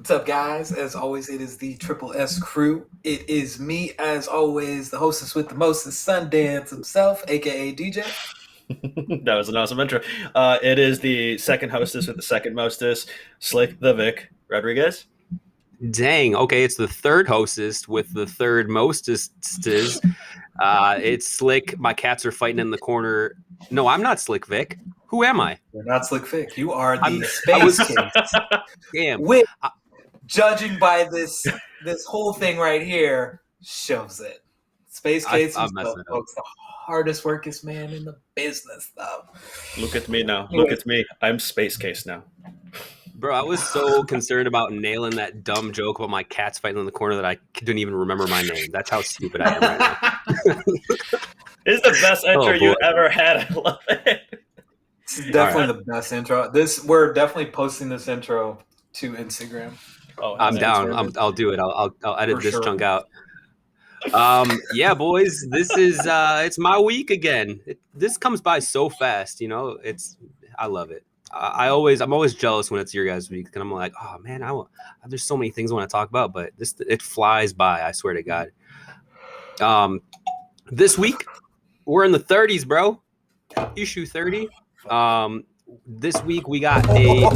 What's up, guys? As always, it is the Triple S crew. It is me, as always, the hostess with the mostest, Sundance himself, aka DJ. That was an awesome intro. It is the second hostess with the second mostest, Slick the Vic Rodriguez. Dang. Okay, it's the third hostess with the third mostest. It's Slick. My cats are fighting in the corner. No, I'm not Slick Vic. Who am I? You're not Slick Vic. You are the I space was- case. Damn. Which, judging by this whole thing right here, shows it. Space case I'm is messing the, up. the hardest workest man in the business, though. Look at me now. Look at me. I'm Space Case now. Bro, I was so concerned about nailing that dumb joke about my cats fighting in the corner that I didn't even remember my name. That's how stupid I am right now. It's the best intro boy. you ever had. I love it. This is definitely the best intro. We're definitely posting this intro to Instagram. Oh, I'm man. down. I'll do it. I'll edit For this sure. chunk out. Yeah, boys, this is it's my week again. This comes by so fast, I love it. I'm always jealous when it's your guys' week, and I'm like, oh man, there's so many things I want to talk about, but it flies by. I swear to God. This week we're in the 30s, bro. Issue 30. This week we got a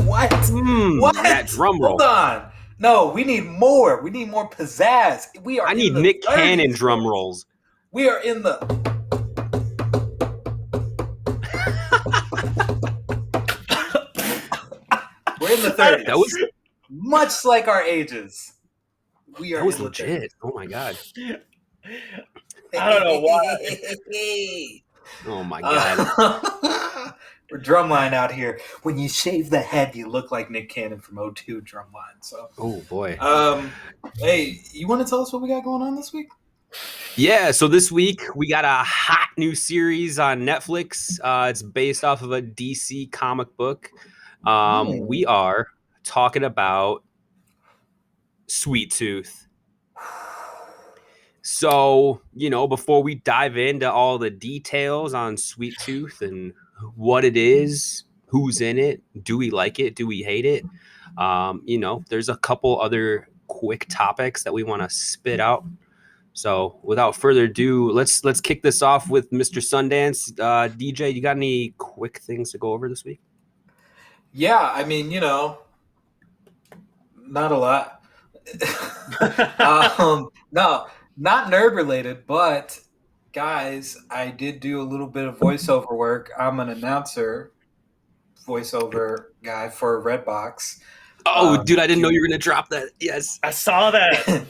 What? that drum roll. Hold on. No, we need more. We need more pizzazz. I need Nick Cannon drum rolls. We are in the. We're in the 30s. That was much like our ages. We are. that was in the legit. Oh my God. 30s. I don't know why. Oh my God. We're drumline out here. When you shave the head, you look like Nick Cannon from O2 drumline. So, Oh boy. hey, you want to tell us what we got going on this week? Yeah, so this week we got a hot new series on Netflix. It's based off of a DC comic book. We are talking about Sweet Tooth. So, before we dive into all the details on Sweet Tooth and what it is, who's in it, do we like it, do we hate it? There's a couple other quick topics that we want to spit out. So without further ado, let's kick this off with Mr. Sundance. DJ, you got any quick things to go over this week? Yeah, I mean, not a lot. No, not nerd related, but guys, I did do a little bit of voiceover work. I'm an announcer, voiceover guy for Redbox. Oh, dude, I didn't know you were going to drop that. Yes. I saw that.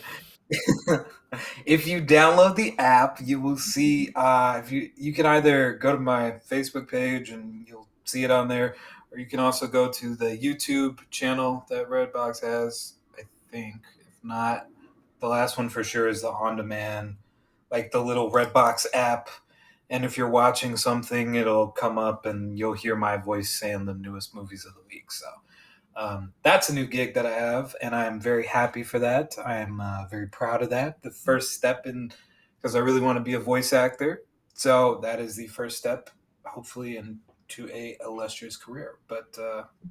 If you download the app, you will see. If you can either go to my Facebook page and you'll see it on there, or you can also go to the YouTube channel that Redbox has. I think, if not, the last one for sure is the on-demand, like the little Redbox app. And if you're watching something, it'll come up and you'll hear my voice saying the newest movies of the week. So. That's a new gig that I have, and I'm very happy for that. I am very proud of that. The first step because I really want to be a voice actor. So that is the first step, hopefully, into a illustrious career. But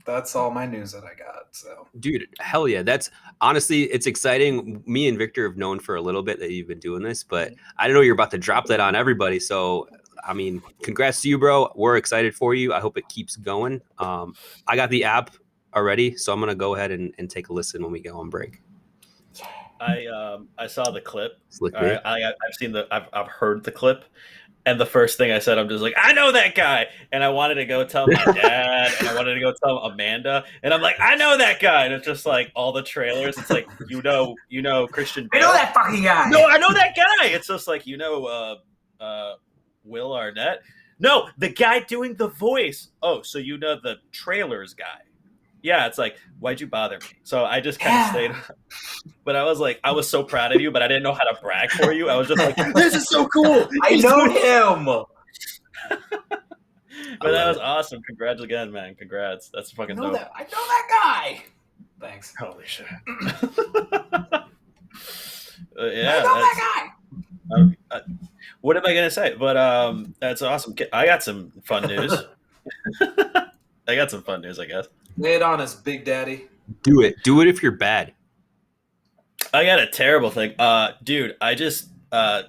that's all my news that I got. So, dude, hell yeah. That's honestly, it's exciting. Me and Victor have known for a little bit that you've been doing this, but I didn't know you're about to drop that on everybody. So, I mean, congrats to you, bro. We're excited for you. I hope it keeps going. I got the app already, so I'm gonna go ahead and take a listen when we go on break. I saw the clip. Slick All right, I've heard the clip, and the first thing I said, I'm just like, I know that guy, and I wanted to go tell my dad, and I wanted to go tell Amanda, and I'm like, I know that guy, and it's just like all the trailers. It's like Christian Bale. I know that fucking guy. No, I know that guy. It's just like Will Arnett. No, the guy doing the voice. Oh, so you know the trailers guy. Yeah, it's like, why'd you bother me? So I just kind of stayed. But I was so proud of you, but I didn't know how to brag for you. I was just like, this is so cool. I know him. But that was awesome. Congrats again, man. Congrats. That's fucking dope. I know that guy. Thanks. Holy shit. I know that guy. What am I going to say? But that's awesome. I got some fun news. I guess. Lay it on us, Big Daddy. Do it. Do it if you're bad. I got a terrible thing. Dude, I just no,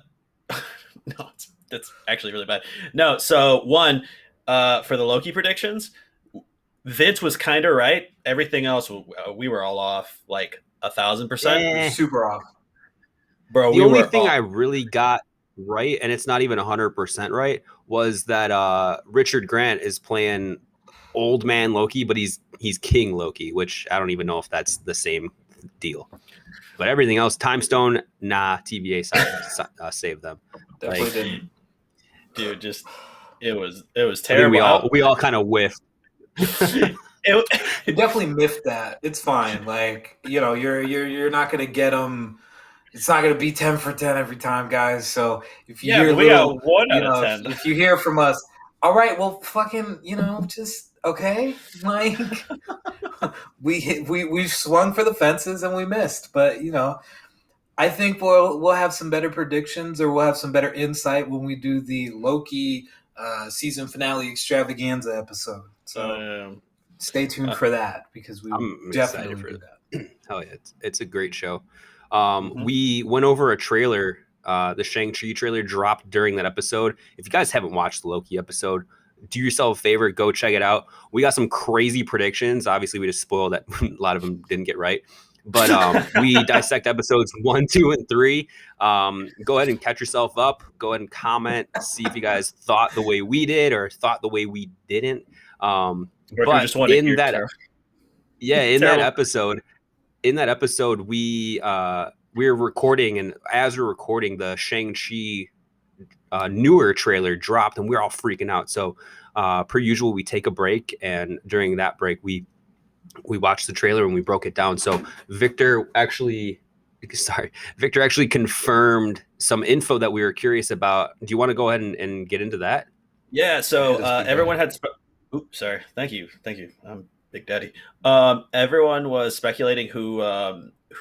that's actually really bad. No, so one, for the Loki predictions, Vince was kind of right. Everything else, we were all off like 1,000%. You're Eh. super off. Bro, The we only were thing off. I really got right, and it's not even 100% right, was that Richard Grant is playing old man Loki, but he's King Loki, which I don't even know if that's the same deal. But everything else, Time Stone, nah, TVA saved them. Definitely Like, didn't. Dude, just it was I think terrible. we all kind of whiffed. You definitely miffed that. It's fine. Like, you're not gonna get them. It's not gonna be 10 for 10 every time, guys. So if you Yeah, hear but we got little, 1 out of 10. if you hear from us, all right, well, fucking, just okay. Like we've swung for the fences and we missed, but I think we'll have some better predictions, or we'll have some better insight when we do the Loki season finale extravaganza episode. So stay tuned for that, because we will I'm excited definitely for do it. that. Hell yeah, it's a great show. Mhm. We went over a trailer. The Shang-Chi trailer dropped during that episode. If you guys haven't watched the Loki episode, do yourself a favor, go check it out. We got some crazy predictions. Obviously, we just spoiled that a lot of them didn't get right. But we dissect episodes 1, 2, and 3. Go ahead and catch yourself up. Go ahead and comment. See if you guys thought the way we did or thought the way we didn't. Or if you But just want to in hear that, yeah, terrible. in that episode, we were recording, and as we're recording, the Shang-Chi newer trailer dropped, and we're all freaking out. So, per usual, we take a break, and during that break, we watched the trailer and we broke it down. So Victor actually confirmed some info that we were curious about. Do you want to go ahead and get into that? Yeah, so Hit us, big everyone daddy. had. Oops, sorry. Thank you, I'm Big Daddy. Everyone was speculating who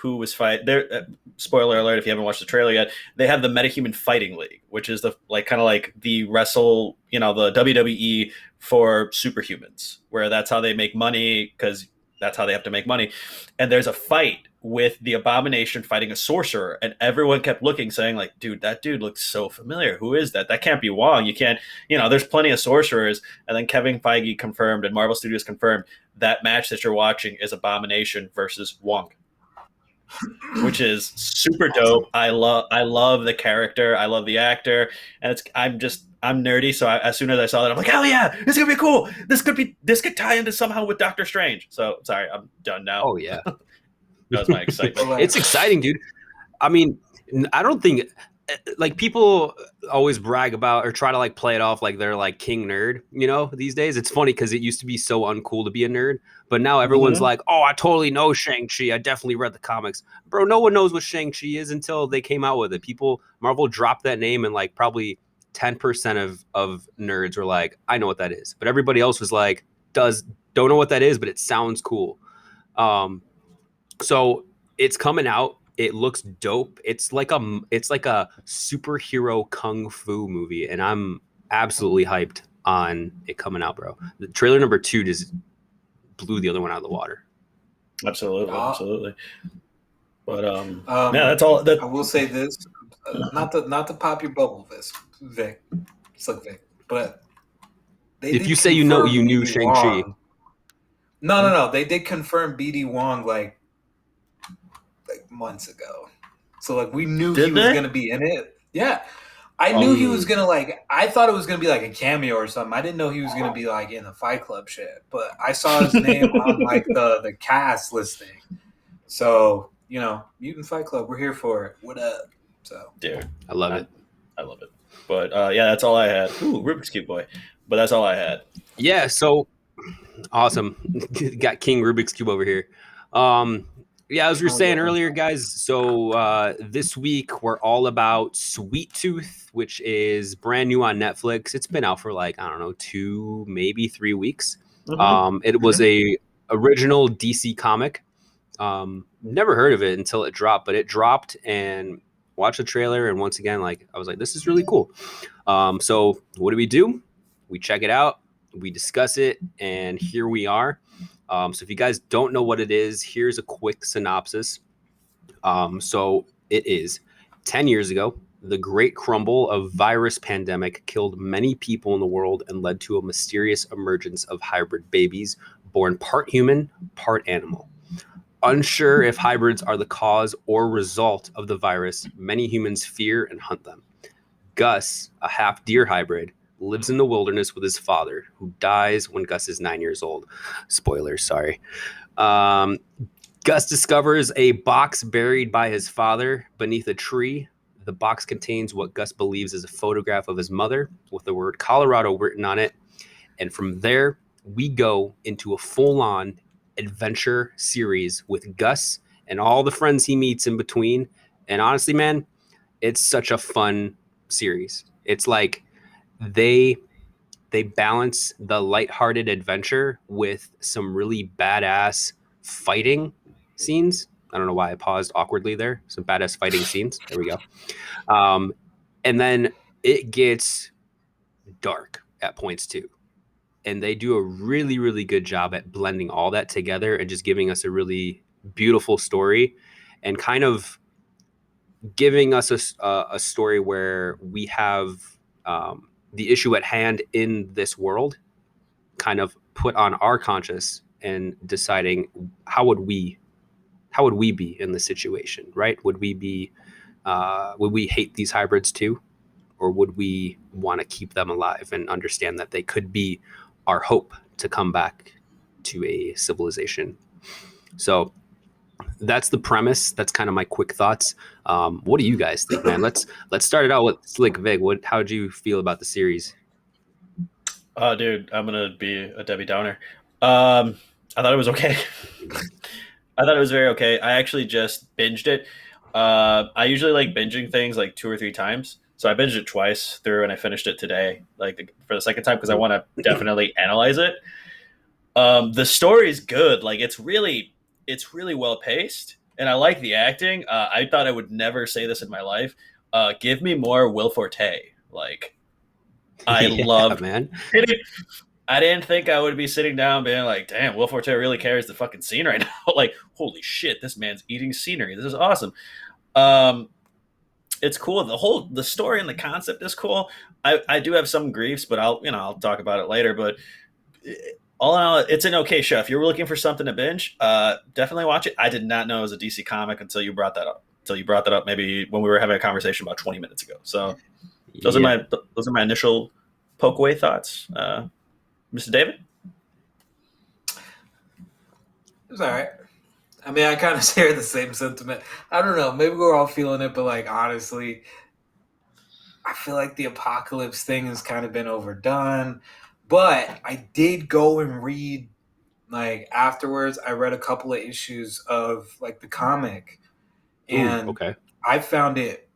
was fight. There, spoiler alert if you haven't watched the trailer yet. They have the MetaHuman Fighting League, which is the kind of like the the WWE for superhumans, where that's how they make money, because that's how they have to make money. And there's a fight with the Abomination fighting a sorcerer, and everyone kept looking, saying like, "Dude, that dude looks so familiar. Who is that? That can't be Wong. You can't. There's plenty of sorcerers." And then Kevin Feige confirmed, and Marvel Studios confirmed, that match that you're watching is Abomination versus Wong, which is super Awesome. dope. I love the character. I love the actor, and I'm nerdy. So as soon as I saw that, I'm like, hell yeah, this is gonna be cool. This could tie into somehow with Doctor Strange. So sorry, I'm done now. Oh yeah, That was my excitement. it's exciting, dude. I mean, I don't think like people always brag about or try to like play it off like they're like king nerd, these days. It's funny because it used to be so uncool to be a nerd, but now everyone's Mm-hmm. like, oh, I totally know Shang-Chi. I definitely read the comics. Bro, no one knows what Shang-Chi is until they came out with it. Marvel dropped that name, and like probably 10% of nerds were like, I know what that is. But everybody else was like, don't know what that is, but it sounds cool. Um, so it's coming out. It looks dope. It's like a superhero kung fu movie, and I'm absolutely hyped on it coming out, bro. The trailer number 2 just blew the other one out of the water. Absolutely, Uh, absolutely. But yeah, um, that's all. I will say this, not to pop your bubble, Vic. It's like Vic, but they If you did say confirm you knew BD Shang-Chi, Wong. No. They did confirm BD Wong like months ago. So like we knew he Did was they? gonna be in it. Yeah. I knew he was um, gonna I thought it was gonna be like a cameo or something. I didn't know he was gonna be like in the Fight Club shit. But I saw his name on like the cast listing. So, Mutant Fight Club, we're here for it. What up? So Dude, I love I, it. I love it. But yeah, that's all I had. Ooh, Rubik's Cube boy. But that's all I had. Yeah, so awesome. Got King Rubik's Cube over here. Um, yeah, as we were oh saying yeah. earlier, guys. So this week we're all about Sweet Tooth, which is brand new on Netflix. It's been out for like I don't know 2, maybe 3 weeks. Mm-hmm. It was a original DC comic. Never heard of it until it dropped, but it dropped and watched the trailer, and once again, like I was like, this is really cool. So what do? We check it out, we discuss it, and here we are. So if you guys don't know what it is, here's a quick synopsis. So it is 10 years ago, the Great Crumble, a virus pandemic, killed many people in the world and led to a mysterious emergence of hybrid babies born part human, part animal. Unsure if hybrids are the cause or result of the virus, many humans fear and hunt them. Gus, a half deer hybrid, lives in the wilderness with his father, who dies when Gus is 9 years old. Spoilers, sorry. Um, Gus discovers a box buried by his father beneath a tree. The box contains what Gus believes is a photograph of his mother with the word Colorado written on it. And from there, we go into a full-on adventure series with Gus and all the friends he meets in between. And honestly, man, it's such a fun series. It's like they balance the lighthearted adventure with some really badass fighting scenes. I don't know why I paused awkwardly there. Some badass fighting scenes. There we go. Um, and then it gets dark at points too. And they do a really, really good job at blending all that together and just giving us a really beautiful story and kind of giving us a story where we have the issue at hand in this world kind of put on our conscious and deciding how would we be in this situation, right? Would we hate these hybrids too, or would we want to keep them alive and understand that they could be our hope to come back to a civilization? So that's the premise. That's kind of my quick thoughts. What do you guys think, man? Let's start it out with Slick Vic. How did you feel about the series? Oh, dude, I'm gonna be a Debbie Downer. I thought it was okay. I thought it was very okay. I actually just binged it. I usually like binging things like 2 or 3 times. So I binged it twice through, and I finished it today, like for the second time, because I want to definitely analyze it. The story is good. Like it's really well paced, and I like the acting. I thought I would never say this in my life. Give me more Will Forte. Like I Yeah, loved. man. I didn't think I would be sitting down being like, damn, Will Forte really carries the fucking scene right now. Like, holy shit, this man's eating scenery. This is awesome. Um, it's cool. The story and the concept is cool. I do have some griefs, but I'll talk about it later. But all in all, it's an okay show. If you're looking for something to binge, definitely watch it. I did not know it was a DC comic until you brought that up. Until you brought that up, maybe when we were having a conversation about 20 minutes ago. So Yeah. those are my initial poke away thoughts. Mr. David? It's all right. I mean, I kind of share the same sentiment. I don't know. Maybe we're all feeling it, but like honestly, I feel like the apocalypse thing has kind of been overdone. But I did go and read like afterwards. I read a couple of issues of like the comic, Ooh, and okay. I found it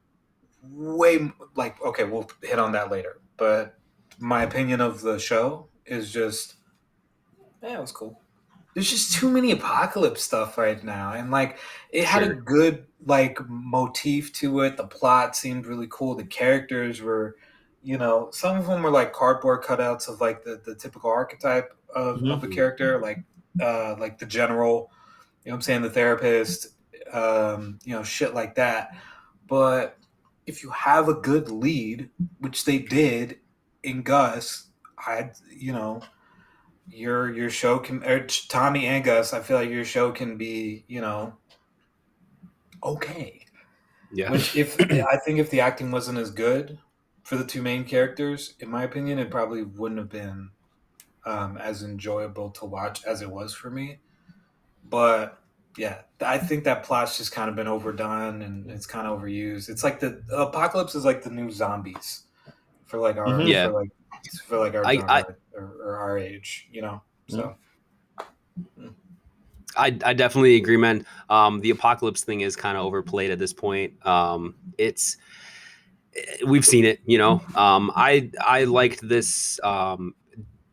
way like okay. We'll hit on that later. But my opinion of the show is just, yeah, it was cool. There's just too many apocalypse stuff right now, and like it had a Sure. good like motif to it. The plot seemed really cool. The characters were, some of them were like cardboard cutouts of like the typical archetype of a Mm-hmm. character, like the general, what I'm saying, the therapist, shit like that. But if you have a good lead, which they did in Gus, I your show can, or Tommy and Gus, I feel like your show can be, okay. Yeah. Which if I think if the acting wasn't as good for the two main characters, in my opinion, it probably wouldn't have been as enjoyable to watch as it was for me. But yeah, I think that plot's just kind of been overdone and it's kind of overused. It's like the apocalypse is like the new zombies for like our Mm-hmm. Yeah. for like our I genre or our age. So I definitely agree, man. The apocalypse thing is kind of overplayed at this point. We've seen it, you know. I liked this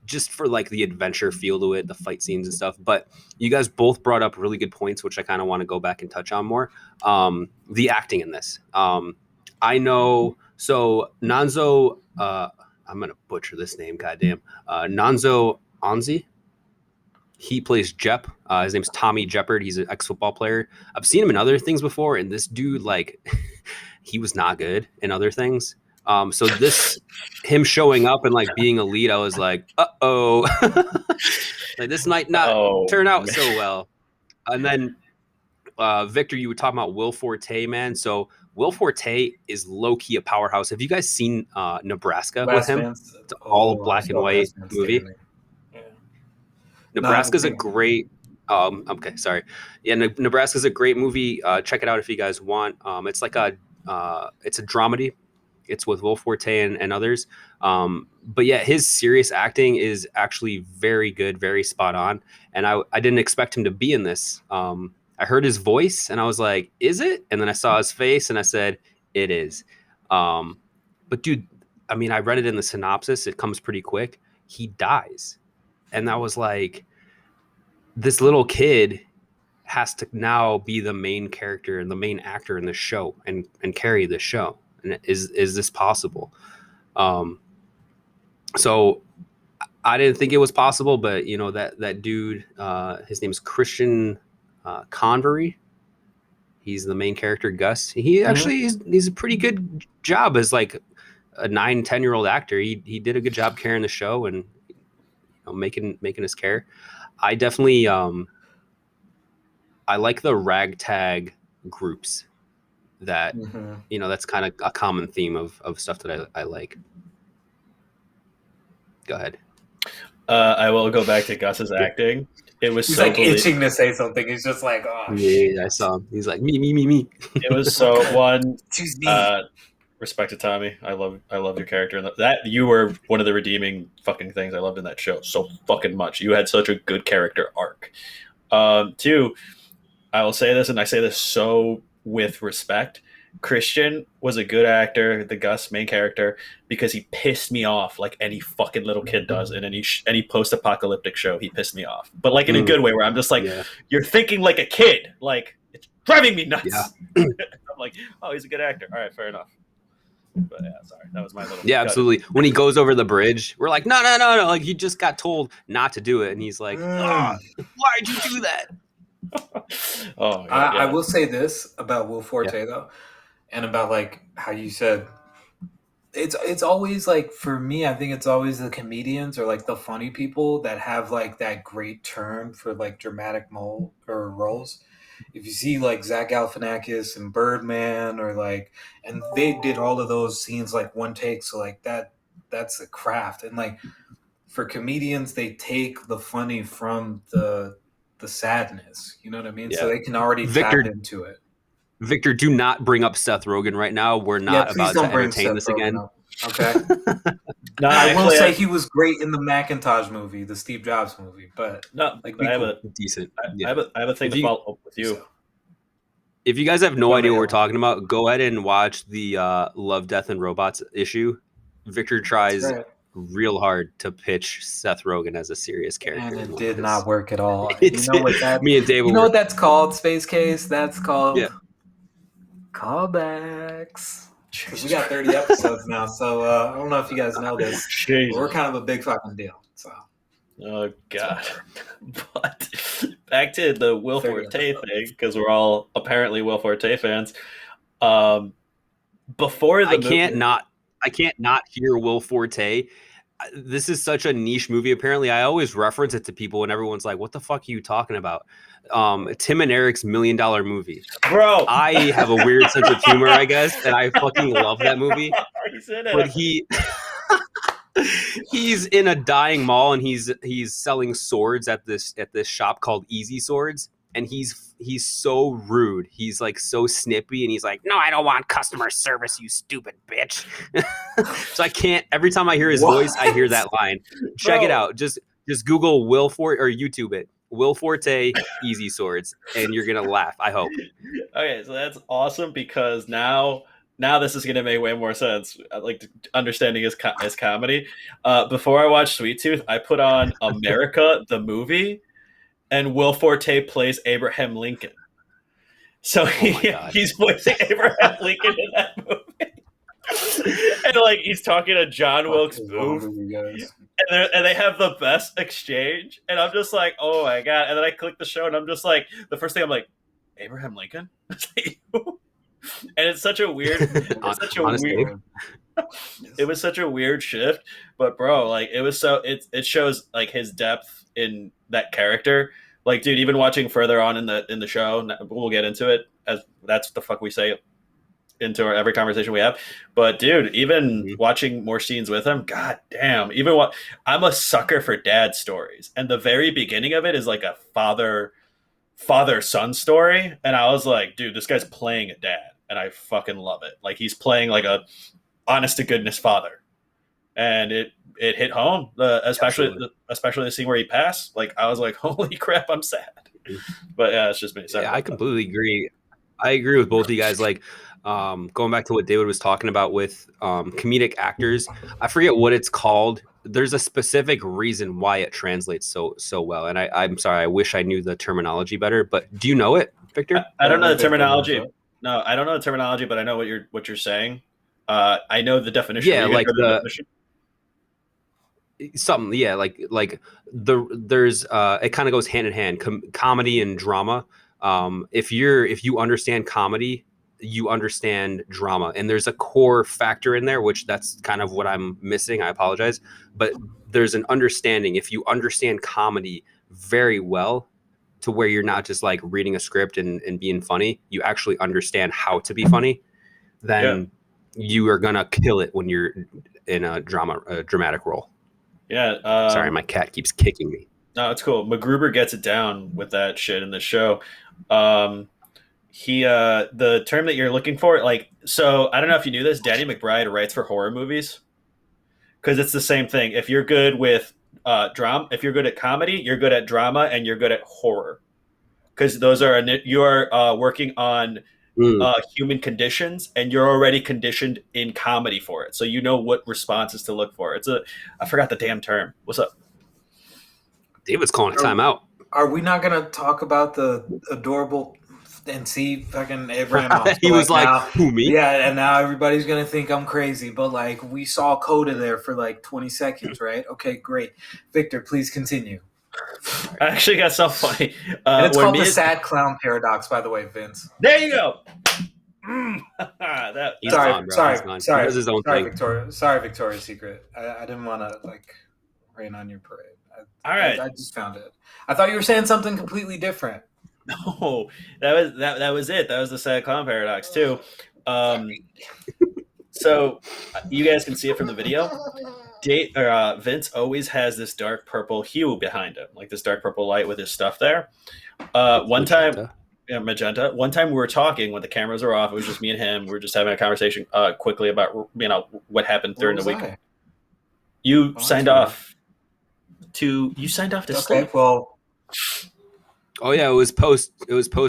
just for like the adventure feel to it, the fight scenes and stuff. But you guys both brought up really good points, which I kind of want to go back and touch on more. The acting in this, I know. So Nanzo, I'm gonna butcher this name, goddamn. Nanzo Anzi. He plays Jep. His name's Tommy Jeopard. He's an ex-football player. I've seen him in other things before, and this dude, like, he was not good in other things. So this, him showing up and like being a lead, I was like, oh, like this might not Oh, turn out man. so well. And then Victor, you were talking about Will Forte, man. So Will Forte is low key a powerhouse. Have you guys seen Nebraska with Last him? Man. It's all a Oh, I black and saw white Last Man movie. Standing. Yeah. Not Nebraska's a me. great. Okay, sorry. Yeah, Nebraska's a great movie. Check it out if you guys want. It's like it's a dramedy. It's with Will Forte and others. But yeah, his serious acting is actually very good, very spot on. And I didn't expect him to be in this. I heard his voice and I was like, is it? And then I saw his face and I said, it is. But dude, I mean, I read it in the synopsis. It comes pretty quick. He dies. And I was like, this little kid has to now be the main character and the main actor in the show and carry the show. And is this possible? So I didn't think it was possible, but you know that dude, his name is Christian Convery. He's the main character, Gus. He actually he's a pretty good job as like a 9-10-year-old actor. He did a good job carrying the show and making his care. I definitely I like the ragtag groups that that's kind of a common theme of stuff that I like. Go ahead. I will go back to Gus's acting. It was He's so like itching to say something. He's just like, oh, yeah, I saw him. He's like me. It was so one. Choose me. Respect to Tommy. I love your character. And that you were one of the redeeming fucking things I loved in that show so fucking much. You had such a good character arc. Two, I will say this, and I say this so with respect. Christian was a good actor, the Gus main character, because he pissed me off like any fucking little kid does in any post-apocalyptic show. He pissed me off, but like in a good way, where I'm just like, you're thinking like a kid, like it's driving me nuts. Yeah. I'm like, oh, he's a good actor. All right, fair enough. But yeah, sorry, that was my little. Yeah, absolutely. When he goes over the bridge, we're like, no. Like he just got told not to do it, and he's like, why'd you do that? Oh, I will say this about Will Forte though, and about like how you said it's always like, for me, I think it's always the comedians or like the funny people that have like that great turn for like dramatic roles. If you see like Zach Galifianakis and Birdman, or like, and they did all of those scenes like one take, so like that's a craft. And like for comedians, they take the funny from the sadness, you know what I mean? So they can already tap into it. Victor, do not bring up Seth Rogen right now. We're not about to entertain this again. Up, okay. No, I will say he was great in the Macintosh movie, the Steve Jobs movie, but no, like, I have a decent. I have a thing to follow up with you. If you guys have no idea what we're talking about, go ahead and watch the Love, Death, and Robots issue. Victor tries real hard to pitch Seth Rogen as a serious character, and it did not work at all. Me and David. You know what that's called, Space Case? That's called callbacks. Because we got 30 episodes now, so I don't know if you guys know this. But we're kind of a big fucking deal. So. Oh God! But back to the Will Forte thing, because we're all apparently Will Forte fans. Before the I can't not hear Will Forte. This is such a niche movie. Apparently, I always reference it to people, and everyone's like, "What the fuck are you talking about?" Tim and Eric's $1 Million Movie. Bro, I have a weird sense of humor, I guess, and I fucking love that movie. But he's in a dying mall, and he's selling swords at this shop called Easy Swords, and he's so rude. He's like so snippy, and he's like, "No, I don't want customer service, you stupid bitch." So I can't. Every time I hear his voice, I hear that line. Check it out. Just Google Will Forte or YouTube it. Will Forte Easy Swords, and you're gonna laugh. I hope. Okay, so that's awesome, because now this is gonna make way more sense. Like understanding his comedy. Before I watched Sweet Tooth, I put on America the movie, and Will Forte plays Abraham Lincoln. So he's voicing Abraham Lincoln in that movie. And like he's talking to John Wilkes Fuck is wrong Booth, with you guys? and they have the best exchange, and I'm just like, oh my god! And then I click the show, and I'm just like, the first thing I'm like, Abraham Lincoln, and it's such a weird, it's such a Honest weird, Abe. it was such a weird shift, but bro, like it was so it shows like his depth in that character. Like, dude, even watching further on in the show, we'll get into it as that's what the fuck we say into our every conversation we have. But dude, even watching more scenes with him, god damn, even what I'm a sucker for dad stories. And the very beginning of it is like a father son story. And I was like, dude, this guy's playing a dad. And I fucking love it. Like he's playing like a honest to goodness father. And it hit home, especially the scene where he passed. Like I was like, holy crap, I'm sad. But yeah, it's just me. Yeah, I completely agree. I agree with both of you guys. Like, going back to what David was talking about with comedic actors, I forget what it's called. There's a specific reason why it translates so well, and I'm sorry, I wish I knew the terminology better. But do you know it, Victor? I don't know the terminology. No, I don't know the terminology, but I know what you're saying. I know the definition. Yeah, like something. Yeah, like there's it kind of goes hand in hand, comedy and drama. If you understand comedy, you understand drama, and there's a core factor in there, which that's kind of what I'm missing. I apologize, but there's an understanding. If you understand comedy very well, to where you're not just like reading a script and being funny, you actually understand how to be funny, then you are gonna kill it when you're in a dramatic role. Yeah. Sorry, my cat keeps kicking me. No, it's cool. MacGruber gets it down with that shit in the show. He the term that you're looking for, like, so I don't know if you knew this, Danny McBride writes for horror movies. Because it's the same thing. If you're good with drama, if you're good at comedy, you're good at drama, and you're good at horror. Because those are you're working on human conditions, and you're already conditioned in comedy for it, so you know what responses to look for. I forgot the damn term. What's up? David's calling a timeout. Are we not gonna talk about the adorable and see fucking Abraham? He was like, now, who, me? Yeah, and now everybody's gonna think I'm crazy, but like we saw Coda there for like 20 seconds, right? Okay, great. Victor, please continue. I actually got so funny. And it's called the sad clown paradox, by the way, Vince. There you go. Sorry. He does his own thing. Victoria's Secret. I didn't want to like rain on your parade. All right. I just found it. I thought you were saying something completely different. No, that was it. That was the sad clown paradox too. So you guys can see it from the video. Vince always has this dark purple hue behind him, like this dark purple light with his stuff there. Magenta. One time we were talking when the cameras were off. It was just me and him. We were just having a conversation quickly about what happened during the week. You signed off to sleep. Well. Oh yeah, it was post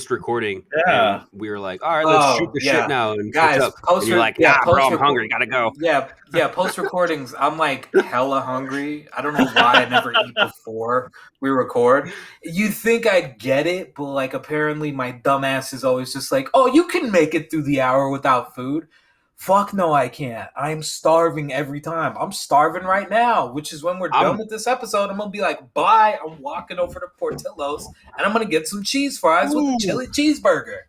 recording. Yeah, we were like, all right, let's shoot the shit now. And guys, you're like, bro, I'm hungry, gotta go. Yeah. Post recordings, I'm like hella hungry. I don't know why I never eat before we record. You'd think I'd get it, but like apparently my dumb ass is always just like, oh, you can make it through the hour without food. Fuck no, I can't. I'm starving every time. I'm starving right now, which is when we're done with this episode. I'm going to be like, bye. I'm walking over to Portillo's, and I'm going to get some cheese fries with a chili cheeseburger.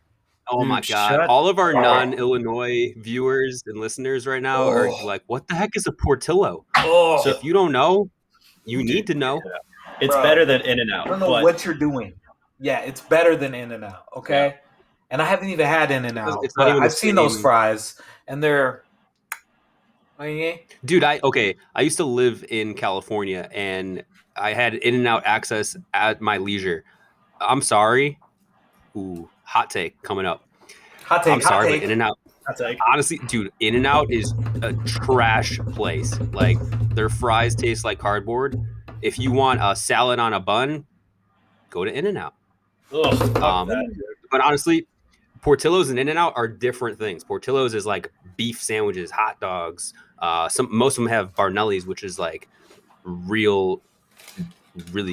Oh, my God. All of our non-Illinois viewers and listeners right now are like, what the heck is a Portillo? So if you don't know, you need to know. It's better than In-N-Out. I don't know what you're doing. Yeah, it's better than In-N-Out, okay? Yeah. And I haven't even had In-N-Out. I've seen those fries. And they're dude, I used to live in California and I had In-N-Out access at my leisure. I'm sorry. Ooh, hot take coming up. Hot take. I'm sorry, but In-N-Out. Honestly, dude, In-N-Out is a trash place. Like their fries taste like cardboard. If you want a salad on a bun, go to In-N-Out. But honestly, Portillo's and In-N-Out are different things. Portillo's is like beef sandwiches, hot dogs. Most of them have Barnelli's, which is like really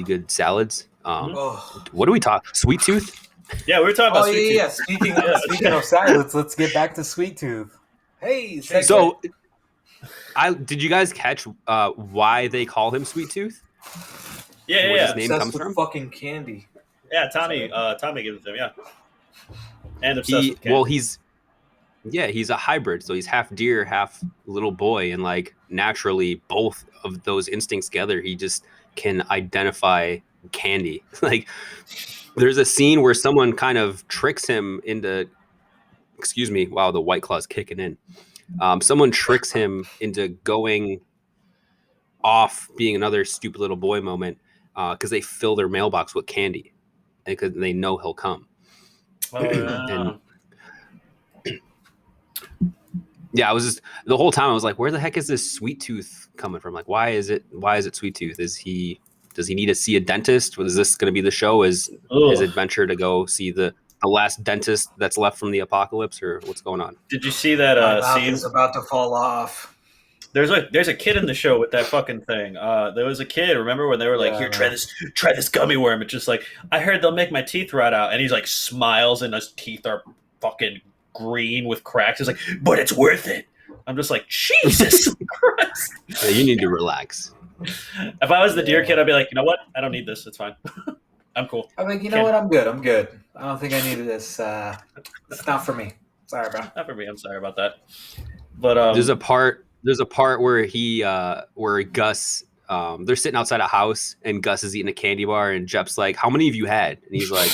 good salads. What do we talk? Sweet Tooth? Yeah, we were talking about Sweet Tooth. Yeah. Speaking of salads, let's get back to Sweet Tooth. Hey, So, did you guys catch why they call him Sweet Tooth? Yeah, Where yeah, his name obsessed comes with from? fucking candy. yeah. Tommy gives it to him. Yeah, and obsessed He with well, candy. he's a hybrid, so he's half deer, half little boy, and like naturally, both of those instincts together, he just can identify candy. Like, there's a scene where someone kind of tricks him into. Excuse me, wow, the White Claw's kicking in. Someone tricks him into going off being another stupid little boy moment because they fill their mailbox with candy because they know he'll come. Oh And yeah. yeah, I was just the whole time I was like, where the heck is this Sweet Tooth coming from? Like, why is it Sweet Tooth? Does he need to see a dentist? Was this going to be the show? Is his Ugh. adventure to go see the last dentist that's left from the apocalypse, or what's going on? Did you see that My mouth scene? is about to fall off. There's a kid in the show with that fucking thing. There was a kid. Remember when they were like, Yeah, "Here, man. try this gummy worm." It's just like, I heard they'll make my teeth rot out, and he's like smiles, and his teeth are fucking green with cracks. He's like, "But it's worth it." I'm just like, Jesus Christ. Yeah, you need to relax. If I was the deer kid, I'd be like, you know what? I don't need this. It's fine. I'm cool. I'm like, you know what? I'm good. I don't think I needed this. It's not for me. Sorry, bro. Not for me. I'm sorry about that. But There's a part where Gus they're sitting outside a house and Gus is eating a candy bar and Jep's like, how many have you had? And he's like,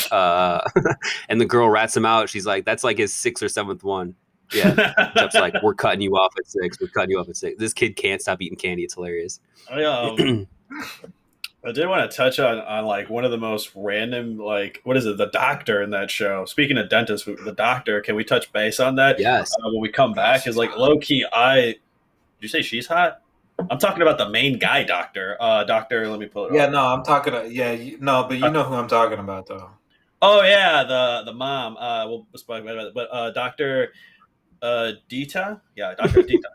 and the girl rats him out. She's like, that's like his 6th or 7th one. Yeah. Jep's like, we're cutting you off at 6. We're cutting you off at 6. This kid can't stop eating candy. It's hilarious. I did want to touch on like one of the most random, like, what is it, the doctor in that show. Speaking of dentists, the doctor, can we touch base on that? Yes. When we come back, is like low key. Did you say she's hot? I'm talking about the main guy doctor. Doctor, let me pull it Yeah, up. no, I'm talking. No, but you know who I'm talking about, though. Oh yeah, the mom. We'll spoil about it, but Doctor Dita. Yeah, Doctor Dita.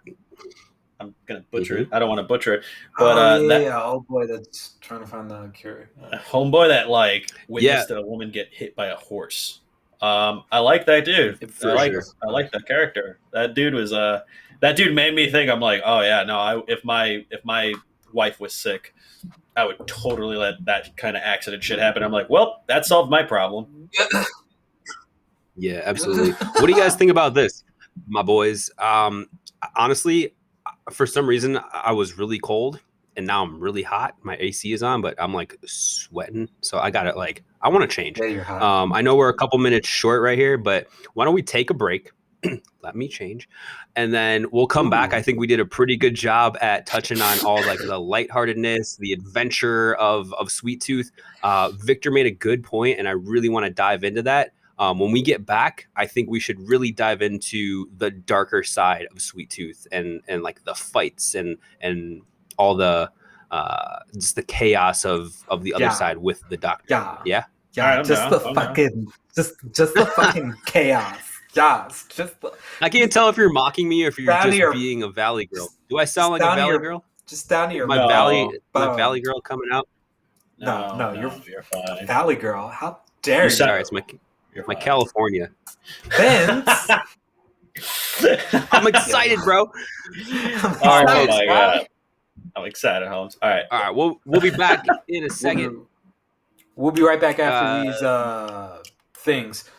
I'm gonna butcher it. I don't want to butcher it, but yeah. Oh boy, that's trying to find the cure. homeboy that like witnessed a woman get hit by a horse. I like that dude. I like that character. That dude was that dude made me think. I'm like, oh yeah, no. If my wife was sick, I would totally let that kind of accident shit happen. I'm like, well, that solved my problem. Yeah, absolutely. What do you guys think about this, my boys? Honestly, for some reason, I was really cold and now I'm really hot. My AC is on, but I'm like sweating. So I got it. Like, I want to change. Yeah, you're hot. I know we're a couple minutes short right here, but why don't we take a break? Let me change. And then we'll come back. I think we did a pretty good job at touching on all like the lightheartedness, the adventure of Sweet Tooth. Victor made a good point, and I really want to dive into that. When we get back, I think we should really dive into the darker side of Sweet Tooth and like the fights and all the just the chaos of the other side with the doctor. Yeah. Right, just the fucking chaos. I can't tell if you're mocking me or if you're just being a Valley girl. Do I sound like a Valley girl? Just down to your my Valley girl coming out. No, you're fine. Valley girl. How dare you? Sorry, it's my California. Vince. I'm excited, bro. Oh my god. I'm excited, Holmes. All right. We'll be back in a second. We'll be right back after these things.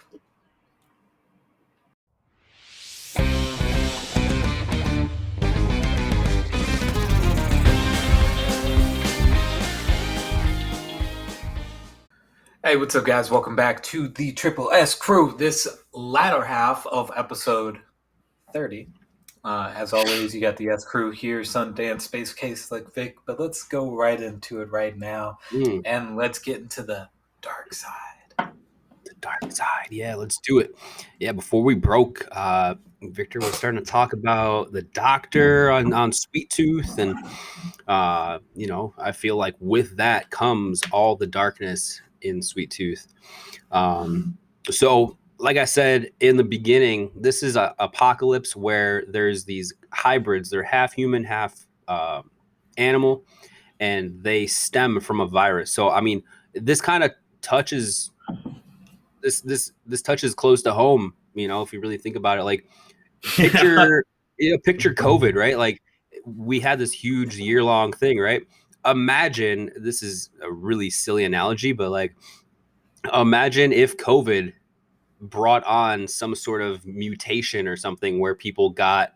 Hey, what's up, guys? Welcome back to the Triple S crew. This latter half of episode 30. As always, you got the S crew here, Sundance, Space Case like Vic, but let's go right into it right now, and let's get into the dark side. The dark side, yeah, let's do it. Yeah, before we broke, Victor was starting to talk about the doctor on Sweet Tooth, and I feel like with that comes all the darkness in Sweet Tooth. So like I said in the beginning, this is an apocalypse where there's these hybrids. They're half human, half animal, and they stem from a virus. So I mean, this kind of touches this touches close to home. If you really think about it, like picture Yeah, picture COVID, right? Like we had this huge year-long thing, right? Imagine, this is a really silly analogy, but like imagine if COVID brought on some sort of mutation or something where people got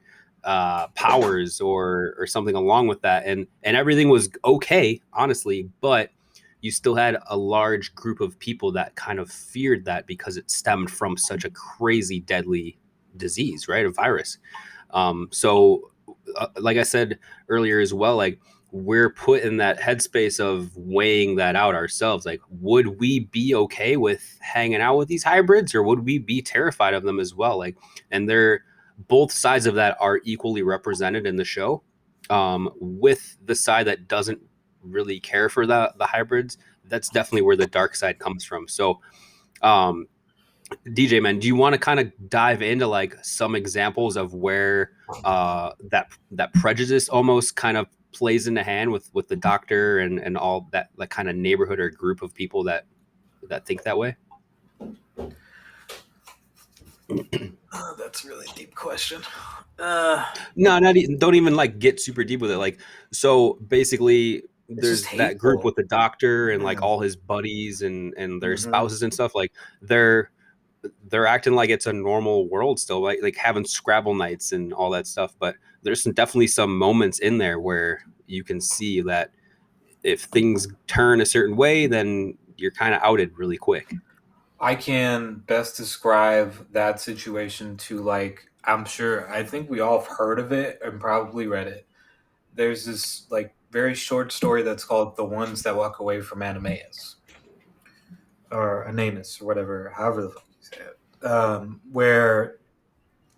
powers or something along with that, and everything was okay, honestly, but you still had a large group of people that kind of feared that because it stemmed from such a crazy deadly disease, right? A virus. Like I said earlier as well, like we're put in that headspace of weighing that out ourselves. Like, would we be okay with hanging out with these hybrids, or would we be terrified of them as well? Like, and they're both sides of that are equally represented in the show. With the side that doesn't really care for the hybrids, that's definitely where the dark side comes from. So, um, DJ man, do you want to kind of dive into like some examples of where that prejudice almost kind of plays into hand with the doctor and all that, like kind of neighborhood or group of people that think that way? Oh, that's a really deep question. No, not don't even like get super deep with it. Like, so basically, It's just there's that group hateful. with the doctor and like Yeah. all his buddies and their Hmm. spouses and stuff. Like, they're acting like it's a normal world still, like having Scrabble nights and all that stuff. But there's definitely some moments in there where you can see that if things turn a certain way, then you're kind of outed really quick. I can best describe that situation to like, I'm sure, I think we all have heard of it and probably read it. There's this like very short story that's called The Ones That Walk Away from Animaeus or Anamus or whatever, however the fuck you say it. Where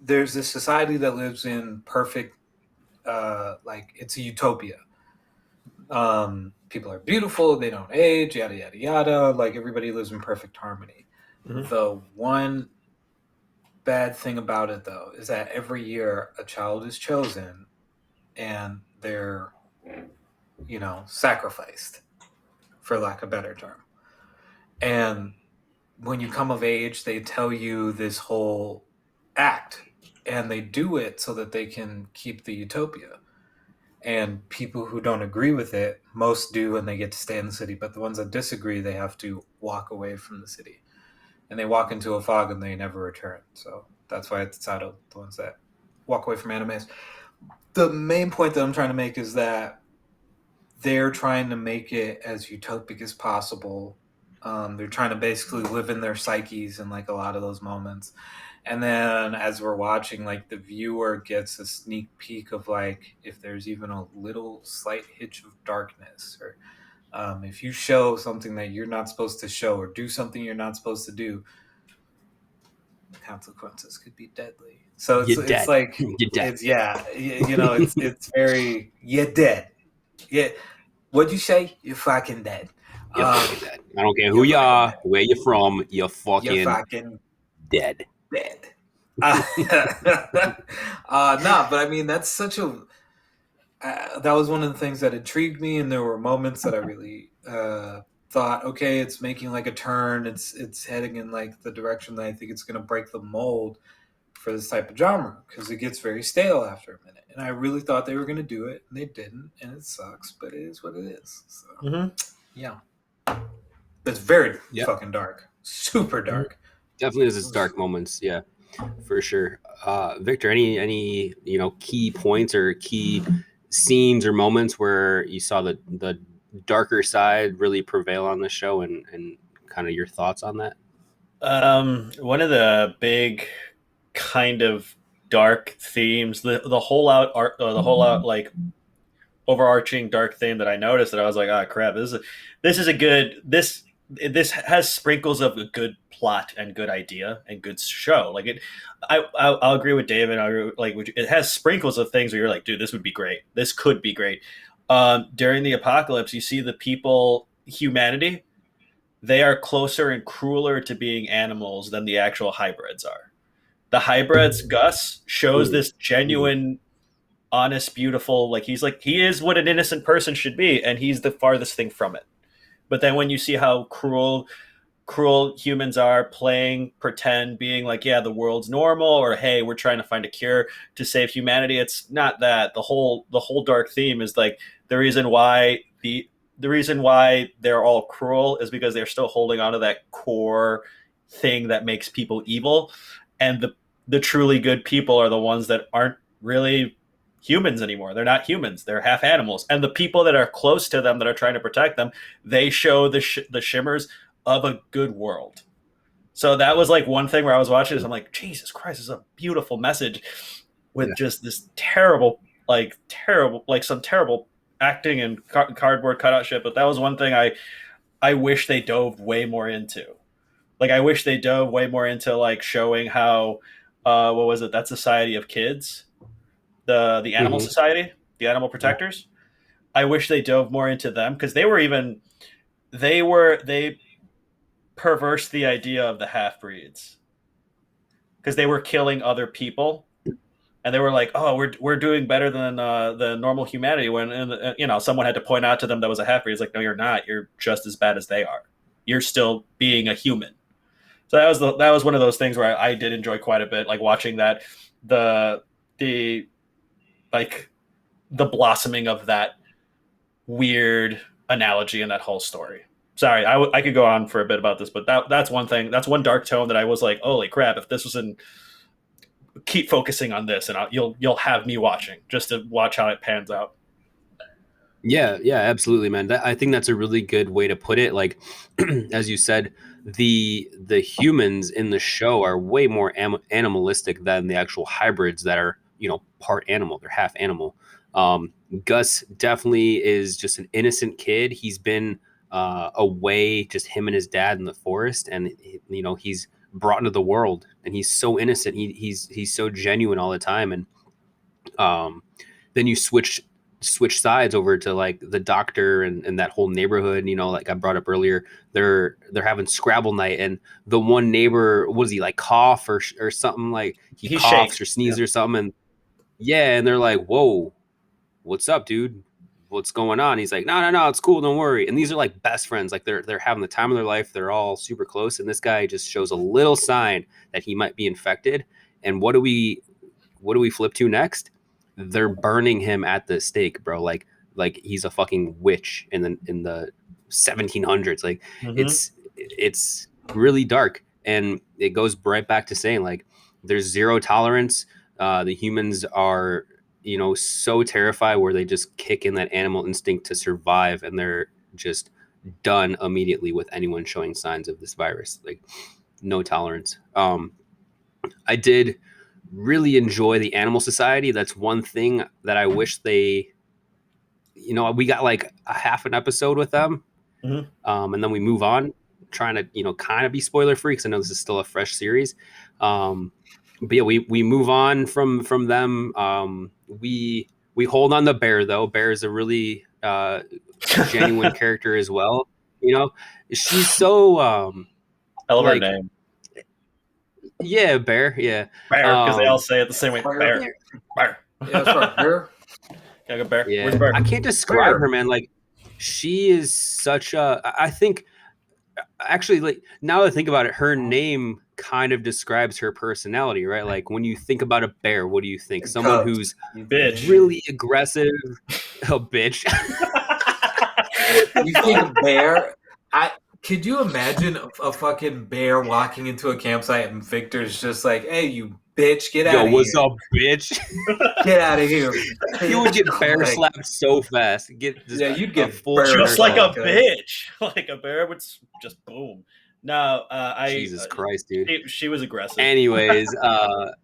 there's this society that lives in perfect, like it's a utopia. People are beautiful, they don't age, yada yada yada. Like everybody lives in perfect harmony. Mhm. The one bad thing about it, though, is that every year a child is chosen and they're, sacrificed, for lack of a better term. And when you come of age, they tell you this whole act, and they do it so that they can keep the utopia. And people who don't agree with it, most do, and they get to stay in the city. But the ones that disagree, they have to walk away from the city, and they walk into a fog and they never return. So that's why it's titled "The Ones That Walk Away from Animes." The main point that I'm trying to make is that they're trying to make it as utopic as possible. They're trying to basically live in their psyches in like a lot of those moments. And then as we're watching, like the viewer gets a sneak peek of like if there's even a little slight hitch of darkness, or if you show something that you're not supposed to show or do something you're not supposed to do, the consequences could be deadly. So it's You're it's dead. like You're dead. it's yeah, it's very you're dead. Yeah, what'd you say? You're fucking dead. You're Um, fucking dead. I don't care who you're you fucking are, dead. where you're from. You're You're fucking fucking dead. dead. Nah, but I mean that's such a that was one of the things that intrigued me, and there were moments that I really thought, okay, it's making like a turn. It's heading in like the direction that I think it's going to break the mold for this type of genre because it gets very stale after a minute. And I really thought they were going to do it, and they didn't, and it sucks. But it is what it is. So Mhm. yeah, it's very Yeah, fucking dark, super Mhm. dark. definitely has its dark moments. Yeah, for sure. Victor, any key points or key scenes or moments where you saw the darker side really prevail on the show, and kind of your thoughts on that? One of the big kind of dark themes, the whole out art, the whole out like overarching dark theme that I noticed that I was like, oh crap, this is a good this has sprinkles of a good plot and good idea and good show. Like it, I'll agree with David. It has sprinkles of things where you're like, dude, this would be great. This could be great. During the apocalypse, you see the people, humanity, they are closer and crueler to being animals than the actual hybrids are. The hybrids, Gus, shows Mm, this genuine, honest, beautiful, like he is what an innocent person should be, and he's the farthest thing from it. But then when you see how cruel cruel humans are, playing pretend, being like, yeah, the world's normal, or hey, we're trying to find a cure to save humanity. It's not that. The whole dark theme is like the reason why the reason why they're all cruel is because they're still holding on to that core thing that makes people evil, and the truly good people are the ones that aren't really humans anymore. They're not humans. They're half animals. And the people that are close to them that are trying to protect them, they show the shimmers of a good world. So that was like one thing where I was watching this. I'm like, Jesus Christ, this is a beautiful message with just this terrible, like some terrible acting and cardboard cutout shit. But that was one thing I wish they dove way more into. Like I wish they dove way more into like showing how what was it, that Society of Kids, the Animal Society, the Animal Protectors. I wish they dove more into them because they perverse the idea of the half breeds because they were killing other people, and they were like, "Oh, we're doing better than the normal humanity." When someone had to point out to them that was a half breed. It's like, no, you're not. You're just as bad as they are. You're still being a human. So that was one of those things where I did enjoy quite a bit, like watching that the like the blossoming of that weird analogy in that whole story. Sorry, I could go on for a bit about this, but that's one thing. That's one dark tone that I was like, holy crap! If this was in, keep focusing on this, and you'll have me watching just to watch how it pans out. Yeah, yeah, absolutely, man. I think that's a really good way to put it. Like, as you said, the humans in the show are way more animalistic than the actual hybrids that are, part animal. They're half animal. Gus definitely is just an innocent kid. He's been away, just him and his dad in the forest, and he's brought into the world, and he's so innocent. He's so genuine all the time, and then you switch sides over to like the doctor and that whole neighborhood, like I brought up earlier. They're having Scrabble night, and the one neighbor, was he like cough or something, like he coughs shakes or sneezes or something, and and they're like, whoa, what's up, dude, what's going on? He's like, no, it's cool, don't worry. And these are like best friends, like they're having the time of their life, they're all super close, and this guy just shows a little sign that he might be infected. And what do we flip to next? They're burning him at the stake, bro. Like he's a fucking witch in the 1700s. Like it's really dark, and it goes right back to saying like there's zero tolerance. The humans are, so terrified where they just kick in that animal instinct to survive, and they're just done immediately with anyone showing signs of this virus. Like no tolerance. I did really enjoy the Animal Society. That's one thing that I wish they, we got like a half an episode with them, and then we move on, trying to, kind of be spoiler free because I know this is still a fresh series. But yeah, we move on from them. We hold on the bear though. Bear is a really genuine character as well. She's so I love her name. Yeah, Bear. Yeah, Bear, because they all say it the same way. Bear. Yeah, that's right. Bear. Can I go Bear? Yeah. Where's Bear? I can't describe her, man. Like, she is such a. I think, actually, like now that I think about it, her name kind of describes her personality, right? Like when you think about a bear, what do you think? Someone who's bitch, really aggressive. A bitch. You think a bear? Could you imagine a fucking bear walking into a campsite and Victor's just like, "Hey, you bitch, get out of here! Yo, what's up, bitch? Get out of here!" You would get bear slapped so fast. You'd get full just like a bitch. Like a bear would just boom. No, Jesus Christ, dude. She was aggressive. Anyways,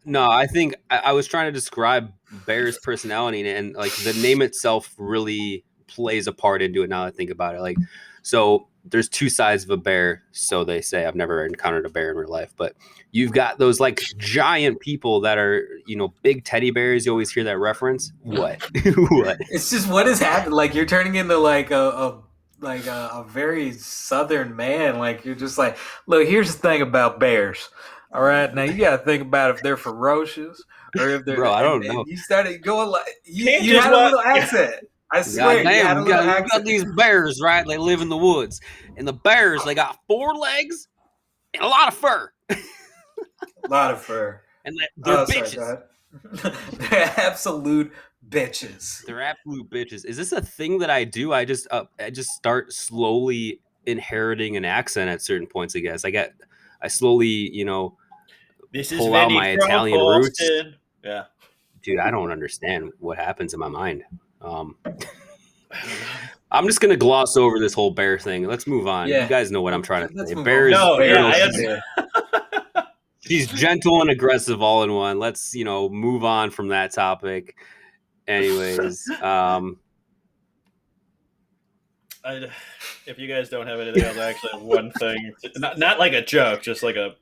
no, I think I was trying to describe Bear's personality, and like the name itself really plays a part into it. Now that I think about it, like, so there's two sides of a bear, so they say. I've never encountered a bear in real life, but you've got those like giant people that are, big teddy bears. You always hear that reference. What? What? It's just what has happened. Like you're turning into like a very southern man. Like you're just like, look, here's the thing about bears. All right, now you got to think about if they're ferocious or if they're. Bro, I don't know. You started going like you had a little accent. I swear, God you had damn, a little you got accent. these bears, right? They live in the woods. And the bears, they got 4 legs and a lot of fur. A lot of fur. And they're Oh, sorry. Go bitches. ahead. They're absolute bitches. They're absolute bitches. Is this a thing that I do? I just start slowly inheriting an accent at certain points, I guess. I slowly, This is pull out Vinny my from Italian roots. Boston. Yeah. Dude, I don't understand what happens in my mind. Um, I don't know. I'm just gonna gloss over this whole bear thing. Let's move on. You Yeah. guys know what I'm trying to Let's say. move Bear on. is, No, yeah, Bears. she's gentle and aggressive all in one. Let's, move on from that topic. Anyways, If you guys don't have anything else, I actually have one thing. Not like a joke, just like a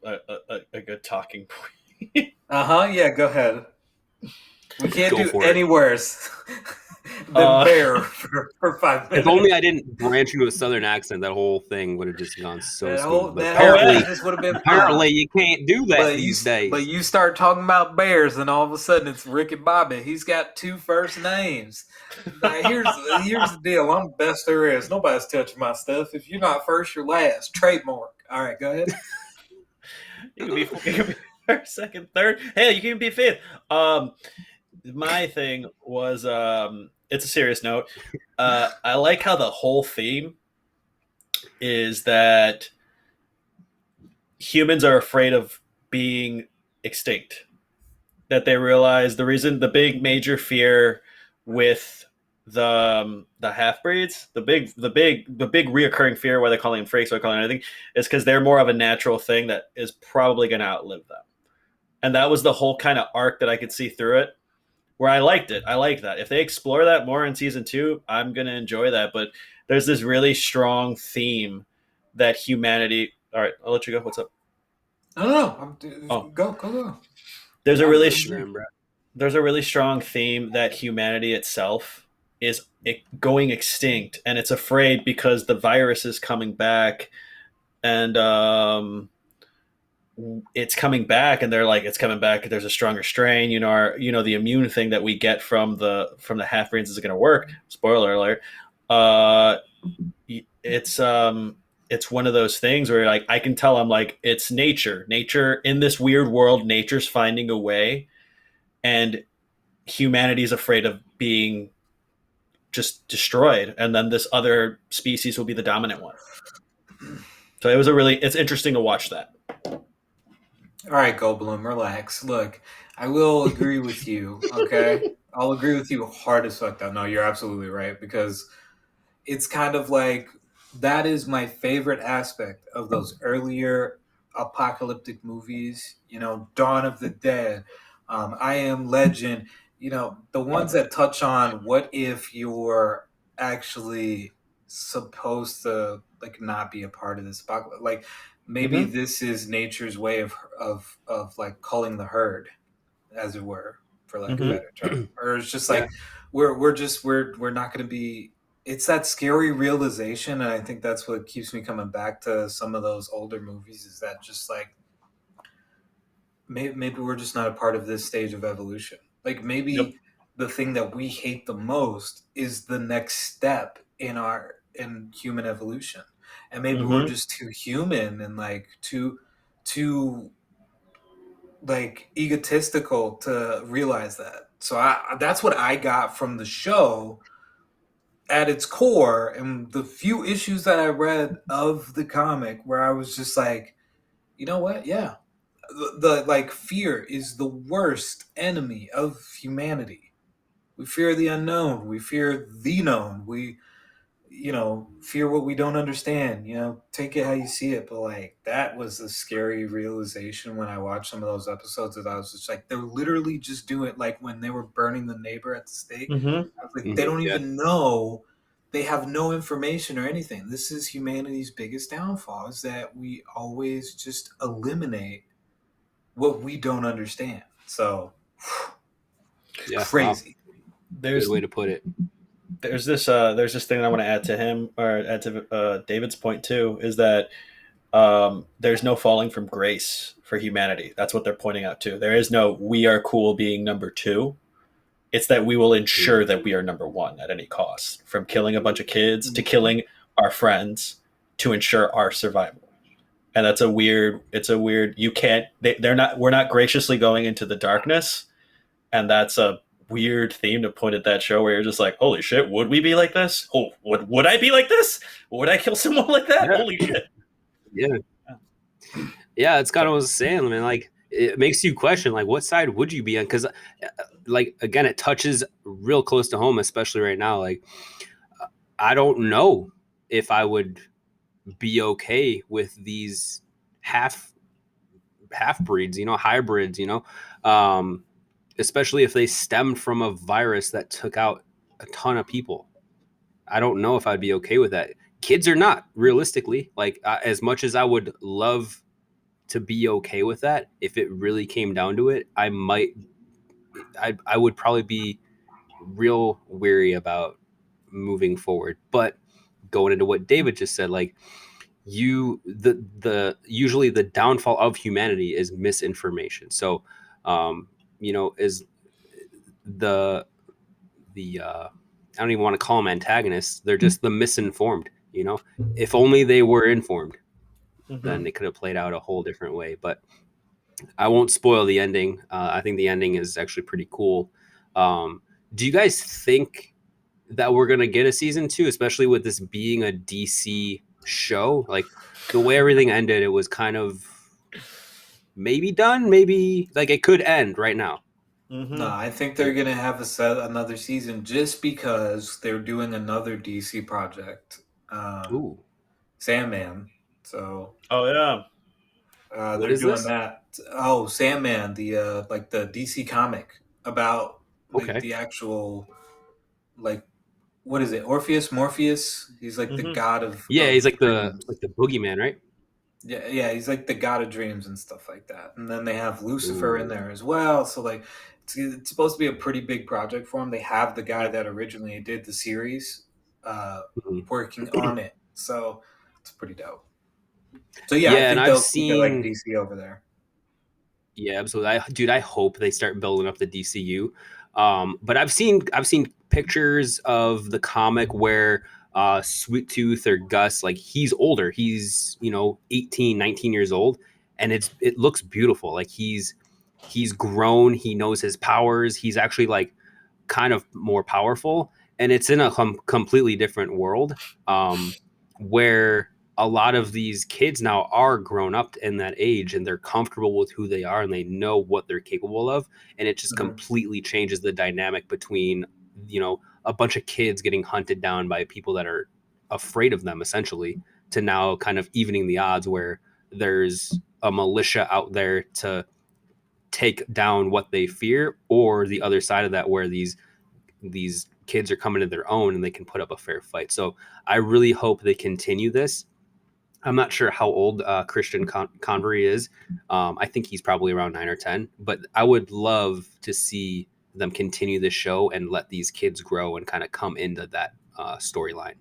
good talking point. Yeah, go ahead. We can't Go do for it. any worse than bear for 5 minutes. If only I didn't branch into a southern accent, that whole thing would have just gone so smooth. But That apparently, whole just would have been apparently you can't do that these days. But you start talking about bears, and all of a sudden it's Ricky Bobby. He's got 2 first names. Here's the deal. I'm the best there is. Nobody's touching my stuff. If you're not first, you're last. Trademark. All right, go ahead. You can be first, second, third. Hey, you can be fifth. My thing was it's a serious note. I like how the whole theme is that humans are afraid of being extinct. That they realize the big major fear with the half breeds, the big reoccurring fear, why they're calling them freaks, why they're calling them anything, is because they're more of a natural thing that is probably going to outlive them. And that was the whole kind of arc that I could see through it, where I liked it. I liked that. If they explore that more in season 2, I'm going to enjoy that. But there's this really strong theme that humanity. All right, I'll let you go. What's up? No. Oh. Go. There's a really strong theme that humanity itself is going extinct, and it's afraid because the virus is coming back, and it's coming back, and they're like, it's coming back. There's a stronger strain. The immune thing that we get from the half breeds isn't going to work. Spoiler alert. It's one of those things where like I can tell I'm like, it's nature in this weird world. Nature's finding a way, and humanity is afraid of being just destroyed, and then this other species will be the dominant one. So it's interesting to watch that. All right, Goldblum, relax. Look, I will agree with you, okay? I'll agree with you hard as fuck, though. No, you're absolutely right, because it's kind of like that is my favorite aspect of those earlier apocalyptic movies, Dawn of the Dead, I Am Legend, the ones that touch on what if you're actually supposed to like not be a part of this apocalypse. Like maybe this is nature's way of like culling the herd, as it were, for lack of a better term. Or it's just like we're not going to be. It's that scary realization, and I think that's what keeps me coming back to some of those older movies. Is that just like maybe we're just not a part of this stage of evolution. Like maybe the thing that we hate the most is the next step in human evolution, and maybe we're just too human and like too like egotistical to realize that. So that's what I got from the show at its core, and the few issues that I read of the comic where I was just like, you know what? Yeah. The like fear is the worst enemy of humanity. We fear the unknown. We fear the known. We fear what we don't understand. Take it how you see it. But like that was a scary realization when I watched some of those episodes that I was just like, they're literally just doing it like when they were burning the neighbor at the stake. I was like, they don't even know. They have no information or anything. This is humanity's biggest downfall, is that we always just eliminate what we don't understand. So crazy. Wow. Good way to put it. There's this thing that I want to add to him, or add to David's point too, is that there's no falling from grace for humanity. That's what they're pointing out too. There is no we are cool being number 2. It's that we will ensure that we are number one at any cost, from killing a bunch of kids to killing our friends to ensure our survival. And that's a weird. It's a weird. You can't. They're not. We're not graciously going into the darkness, and that's a weird theme to put at that show where you're just like, holy shit, would we be like this? Oh, would I be like this? Would I kill someone like that? Yeah. Holy shit. Yeah. Yeah, it's kind of what I was saying. I mean, like, it makes you question, like, what side would you be on? Because, like, again, it touches real close to home, especially right now. Like, I don't know if I would be okay with these half breeds, hybrids, especially if they stemmed from a virus that took out a ton of people. I don't know if I'd be okay with that. Kids are not, realistically. Like, as much as I would love to be okay with that, if it really came down to it, I would probably be real weary about moving forward. But going into what David just said, like, the usually the downfall of humanity is misinformation. So, is the I don't even want to call them antagonists. They're just the misinformed. If only they were informed, then it could have played out a whole different way. But I won't spoil the ending. I think the ending is actually pretty cool. Do you guys think that we're gonna get a season 2, especially with this being a DC show? Like, the way everything ended, it was kind of maybe done, maybe like it could end right now. No, I think they're gonna have another season just because they're doing another DC project, Ooh, Sandman. So Oh yeah. what they're is doing this? that. Oh, Sandman, the like the DC comic about like Okay. the actual like what is it? Orpheus, Morpheus? He's like the god Yeah, of he's like the dreams. boogeyman, right? Yeah, he's like the god of dreams and stuff like that. And then they have Lucifer in Ooh. there as well. So like it's supposed to be a pretty big project for him. They have the guy Yep. that originally did the series uh, Mhm. working on it. So it's pretty dope. So yeah, I Yeah, and think I've they'll keep it like seen. DC over there. Yeah, absolutely. Dude, I hope they start building up the DCU. But I've seen pictures of the comic where Sweet Tooth or Gus, like, he's older. He's 18, 19 years old, and it looks beautiful. Like, he's grown. He knows his powers. He's actually, like, kind of more powerful, and it's in a completely different world, where a lot of these kids now are grown up in that age, and they're comfortable with who they are and they know what they're capable of, and it just Mhm. completely changes the dynamic between a bunch of kids getting hunted down by people that are afraid of them, essentially, to now kind of evening the odds where there's a militia out there to take down what they fear, or the other side of that where these kids are coming to their own and they can put up a fair fight. So I really hope they continue this. I'm not sure how old Christian Convery is. I think he's probably around 9 or 10, but I would love to see them continue the show and let these kids grow and kind of come into that storyline.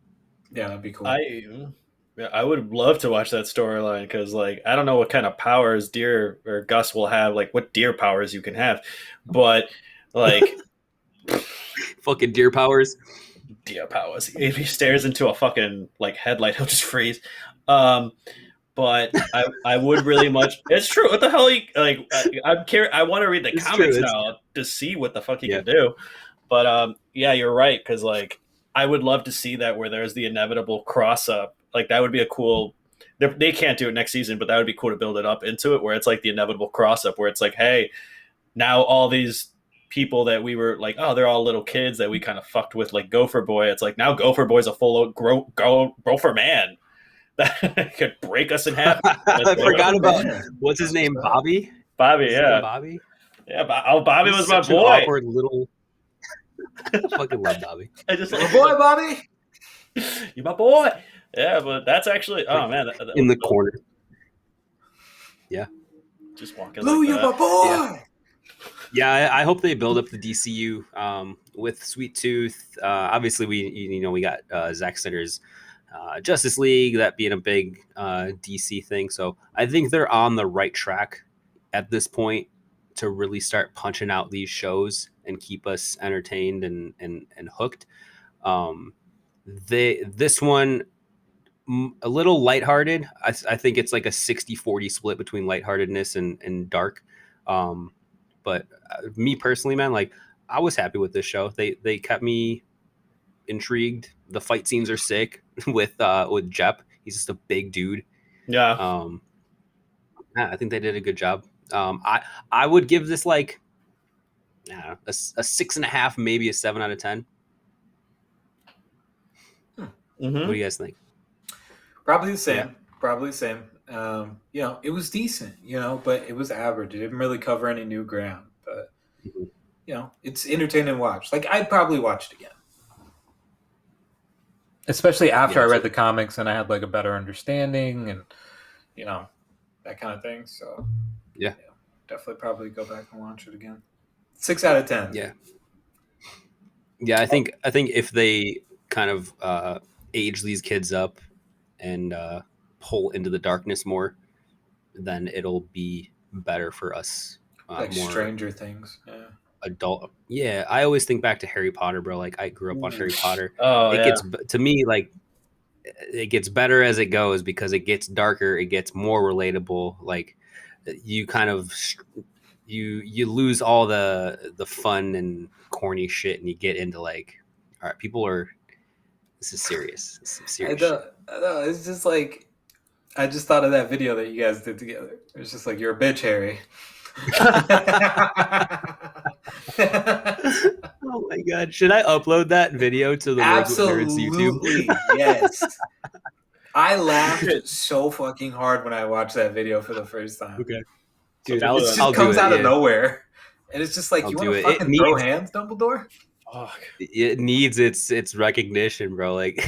Yeah, that'd be cool. I would love to watch that storyline because, like, I don't know what kind of powers Deer or Gus will have, like what deer powers you can have, but like Fucking deer powers. deer powers. If he stares into a fucking like headlight, he'll just freeze. Um, but I would really much. It's true. What the hell? I'm curious. I want to read the It's true. comics It's now to see what the fuck he Yeah. can do. But yeah, you're right. Because like, I would love to see that where there's the inevitable cross up. Like that would be a cool. They can't do it next season, but that would be cool to build it up into it, where it's like the inevitable cross up, where it's like, hey, now all these people that we were like, oh, they're all little kids that we kind of fucked with, like Gopher Boy. It's like now Gopher Boy's a full Gopher man that could break us in half. I forgot Oh about man, what's his that's what's name, up. Bobby. Bobby, What's his name, yeah, Bobby? yeah. Oh, Bobby He's was my such an boy. awkward little. I fucking love Bobby. I just My boy, Bobby. you're my boy. Yeah, but that's actually, oh Like, man, in the corner. Yeah. just walking Blue, like you're my that. Yeah. boy. Yeah, I hope they build up the DCU with Sweet Tooth. Obviously, we got Zack Snyder's Justice League, that being a big DC thing. So I think they're on the right track at this point to really start punching out these shows and keep us entertained and hooked. This one a little lighthearted. I think it's like a 60-40 split between lightheartedness and dark. But me personally, man, like I was happy with this show. They kept me intrigued. The fight scenes are sick with Jep. He's just a big dude. Yeah. I think they did a good job. I would give this like I don't know, a 6.5, maybe a 7 out of 10. Mm-hmm. What do you guys think? Probably the same. Probably the same. You know, it was decent, you know, but it was average. It didn't really cover any new ground. But, you know, it's entertaining to watch. Like, I'd probably watch it again. Especially after I read the comics and I had, like, a better understanding and, you know, that kind of thing. So, yeah, definitely probably go back and watch it again. 6 out of 10. Yeah. Yeah, I think if they kind of age these kids up and pull into the darkness more, then it'll be better for us. Like more Stranger Things. Yeah. Adult. Yeah, I always think back to Harry Potter, bro. Like I grew up on Harry Potter. Oh, it gets to me like it gets better as it goes because it gets darker, it gets more relatable. Like you kind of you lose all the fun and corny shit, and you get into like, all right, people are. This is serious. This is serious. I know. It's just like I just thought of that video that you guys did together. It's just like you're a bitch, Harry. Oh my god! Should I upload that video to the Absolutely, Nerdz YouTube? Yes. I laughed so fucking hard when I watched that video for the first time. Okay, dude, it just comes out of nowhere, and it's just like you want to fucking throw hands, Dumbledore. Fuck. It needs its recognition, bro. Like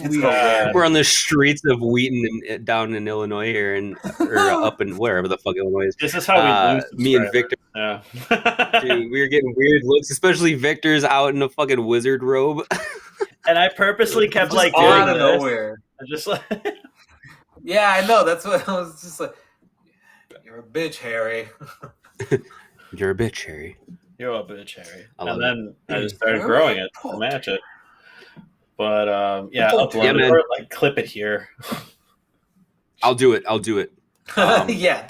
we're on the streets of Wheaton down in Illinois here, and or up in wherever the fuck Illinois is. This is how we lose me and Victor. Yeah. Dude, we were getting weird looks, especially Victor's out in a fucking wizard robe. And I purposely kept like doing out of this. nowhere. I just like yeah, I know. That's what I was just like. You're a bitch, Harry. You're a bitch, Harry. You're a bitch, Harry. And then I just started growing it to match it. But upload it or like clip it here. I'll do it. Yeah,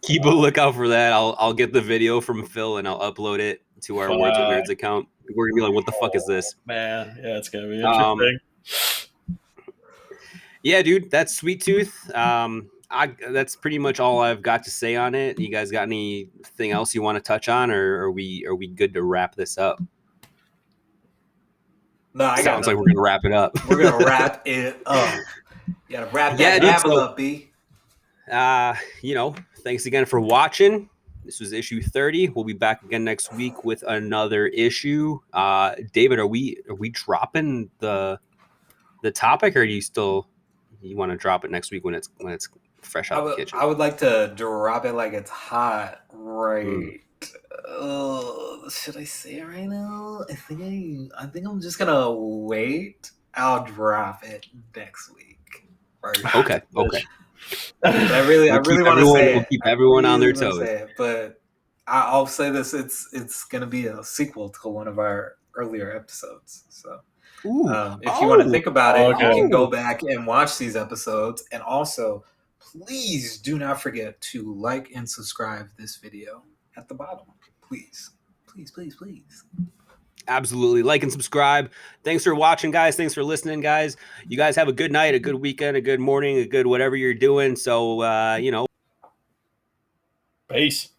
keep a lookout for that. I'll get the video from Phil and I'll upload it to our Words with Nerds account. We're gonna be like, what the fuck is this? Man, yeah, it's gonna be interesting. Yeah, dude, that's Sweet Tooth. That's pretty much all I've got to say on it. You guys got anything else you want to touch on, or are we good to wrap this up? No, sounds like we're gonna wrap it up. We're gonna wrap it up. You gotta wrap that apple up, B. Thanks again for watching. This was issue 30. We'll be back again next week with another issue. David, are we dropping the topic, or do you want to drop it next week when it's fresh out the kitchen? I would like to drop it like it's hot, right? Should I say it right now? I think I'm just gonna wait. I'll drop it next week. Right? Okay. I really want to say we'll keep everyone on their toes. But I'll say this: it's gonna be a sequel to one of our earlier episodes. So if you want to think about it, you can go back and watch these episodes, and also please do not forget to like and subscribe this video at the bottom. Please. Absolutely. Like and subscribe. Thanks for watching, guys. Thanks for listening, guys. You guys have a good night, a good weekend, a good morning, a good whatever you're doing. So, Peace.